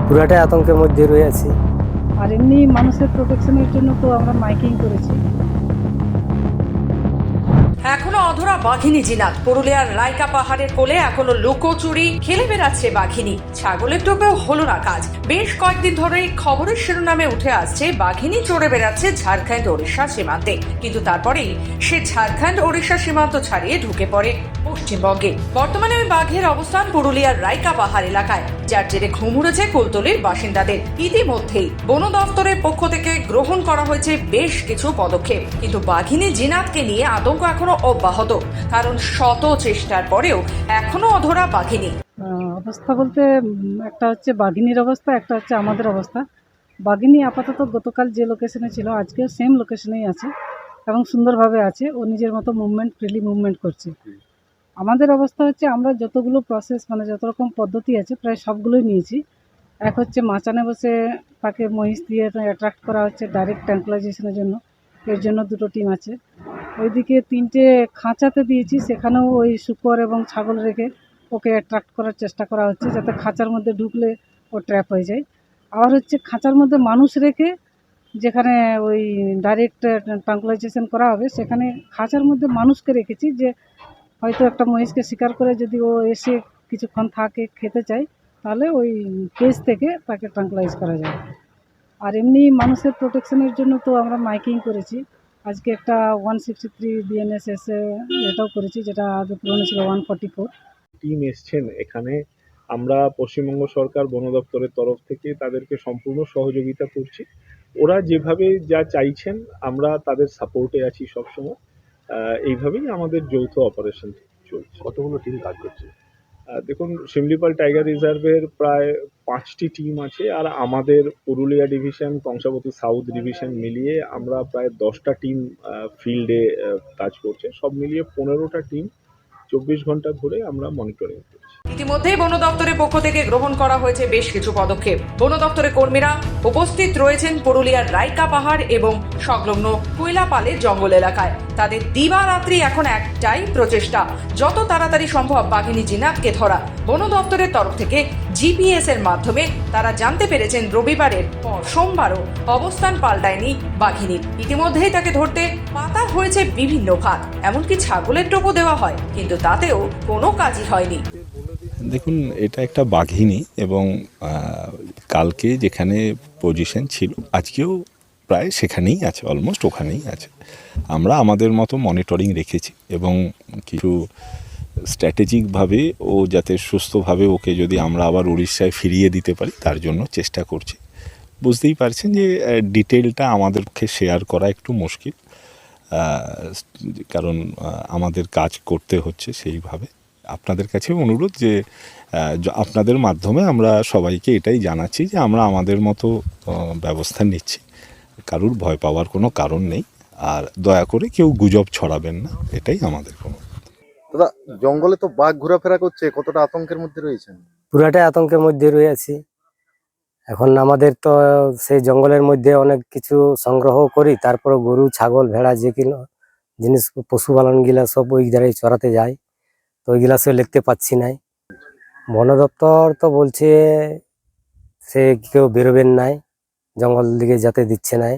পুরাটাই আতঙ্কের মধ্যে রয়েছি। আর এমনি মানুষের প্রোটেকশনের জন্য তো আমরা মাইকিং করেছি। এখনো অধরা বাঘিনী জিনাত। পুরুলিয়ার রায়কা পাহাড়ের কোলে এখনো লুকোচুরি খেলে বেড়াচ্ছে বাঘিনী। ছাগলের টোপেও হলো না কাজ। বেশ কয়েকদিন ধরেই খবরের শিরোনামে উঠে আসছে বাঘিনী চড়ে বেড়াচ্ছে ঝাড়খণ্ড ওড়িশা সীমান্তে, কিন্তু তারপরেই সে ঝাড়খণ্ড ওড়িশা সীমান্ত ছাড়িয়ে ঢুকে পড়ে পশ্চিমবঙ্গে। বর্তমানে ওই বাঘের অবস্থান পুরুলিয়ার রায়কা পাহাড় এলাকায়, যার জেরে ঘুম উড়েছে কুলতলির বাসিন্দাদের। ইতিমধ্যেই বন দফতরের পক্ষ থেকে গ্রহণ করা হয়েছে বেশ কিছু পদক্ষেপ, কিন্তু বাঘিনী জিনাতকে নিয়ে আতঙ্ক এখনো অব্যাহত, কারণ শত চেষ্টার পরেও এখনো অধরা বাঘিনী। অবস্থা বলতে একটা হচ্ছে বাঘিনীর অবস্থা, একটা হচ্ছে আমাদের অবস্থা। বাঘিনী আপাতত গতকাল যে লোকেশনে ছিল আজকেও সেম লোকেশনেই আছে এবং সুন্দরভাবে আছে। ও নিজের মতো ফ্রিলি মুভমেন্ট করছে। আমাদের অবস্থা হচ্ছে আমরা যতগুলো প্রসেস মানে যত রকম পদ্ধতি আছে প্রায় সবগুলোই নিয়েছি। এক হচ্ছে মাচানে বসে তাকে মহিষ দিয়ে অ্যাট্রাক্ট করা হচ্ছে ডাইরেক্ট ট্যাঙ্কুলাইজেশনের জন্য, এর জন্য দুটো টিম আছে। ওইদিকে তিনটে খাঁচাতে দিয়েছি, সেখানেও ওই শূকর এবং ছাগল রেখে ওকে অ্যাট্রাক্ট করার চেষ্টা করা হচ্ছে যাতে খাঁচার মধ্যে ঢুকলে ও ট্র্যাপ হয়ে যায়। আবার হচ্ছে খাঁচার মধ্যে মানুষ রেখে যেখানে ওই ডাইরেক্ট ট্রাঙ্কুলাইজেশন করা হবে সেখানে খাঁচার মধ্যে মানুষকে রেখেছি, যে হয়তো একটা মহিষকে শিকার করে যদি ও এসে কিছুক্ষণ থাকে খেতে চায় তাহলে ওই কেজ থেকে তাকে ট্রাঙ্কুলাইজ করা যায়। আর এমনি মানুষের প্রোটেকশনের জন্য তো আমরা মাইকিং করেছি। আজকে একটা 163 বিএনএসএস এটাও করেছি, যেটা আগে পুরনো ছিল 144। টিম এসছেন এখানে। আমরা পশ্চিমবঙ্গ সরকার বন দপ্তরের তরফ থেকে তাদেরকে সম্পূর্ণ সহযোগিতা করছি। ওরা যেভাবে যা চাইছেন আমরা তাদের সাপোর্টে আছি সবসময়। এইভাবেই আমাদের যৌথ অপারেশন চলছে। কতগুলো টিম কাজ করছে? দেখুন, শিমলিপাল টাইগার রিজার্ভের প্রায় 5টি টিম আছে, আর আমাদের Purulia division, Kangsabati south division মিলিয়ে আমরা প্রায় 10টা টিম ফিল্ডে কাজ করছে। সব মিলিয়ে 15টা টিম 24 ঘন্টা ধরে আমরা মনিটরিং করছি। ইতিমধ্যেই বন দপ্তরের পক্ষ থেকে গ্রহণ করা হয়েছে বেশ কিছু পদক্ষেপ। বন দপ্তরের কর্মীরা উপস্থিত রয়েছেন পুরুলিয়ার রায়কা পাহাড় এবং সংলগ্ন কুইলাপালের জঙ্গল এলাকায়। তাদের দিবারাত্রি এখন একটাই প্রচেষ্টা, যত তাড়াতাড়ি সম্ভব বাঘিনী জিনাতকে ধরা। বন দপ্তরের তরফ থেকে জিপিএস এর মাধ্যমে তারা জানতে পেরেছেন রবিবারের পর সোমবারও অবস্থান পাল্টায়নি বাঘিনীর। ইতিমধ্যেই তাকে ধরতে পাতা হয়েছে বিভিন্ন ফাঁদ, এমনকি ছাগলের টোপও দেওয়া হয়, কিন্তু তাতেও কোনো কাজই হয়নি। দেখুন, এটা একটা বাঘিনী এবং কালকে যেখানে পজিশন ছিল আজকেও প্রায় সেখানেই আছে, অলমোস্ট ওখানেই আছে। আমরা আমাদের মতো মনিটরিং রেখেছি এবং কিছু স্ট্র্যাটেজিকভাবে ও যাতে সুস্থভাবে ওকে যদি আমরা আবার উড়িষ্যায় ফিরিয়ে দিতে পারি তার জন্য চেষ্টা করছি। বুঝতেই পারছেন যে ডিটেলটা আমাদের পক্ষে শেয়ার করা একটু মুশকিল, কারণ আমাদের কাজ করতে হচ্ছে সেইভাবে। আপনাদের কাছে অনুরোধ যে আপনাদের মাধ্যমে আমরা সবাইকে এটাই জানাচ্ছি যে আমরা আমাদের মতো ব্যবস্থা নিচ্ছি। কারুর ভয় পাওয়ার কোনো কারণ নেই, আর দয়া করে কেউ গুজব ছড়াবেন না, এটাই আমাদের কোনো। দাদা, জঙ্গলে তো বাঘ ঘোরাফেরা করছে, কতটা আতঙ্কের মধ্যে রয়েছেন? পুরাটাই আতঙ্কের মধ্যে রয়েছি। এখন আমাদের তো সেই জঙ্গলের মধ্যে অনেক কিছু সংগ্রহ করি, তারপরে গরু ছাগল ভেড়া যে কিনো জিনিস পশুপালন গিলা সব ওই ধারে চড়াতে যায়, তো ওইগুলা সে লিখতে পাচ্ছি নাই। বন দপ্তর তো বলছে সে কেউ বেরোবেন নাই, জঙ্গল দিকে যেতে দিচ্ছে নাই।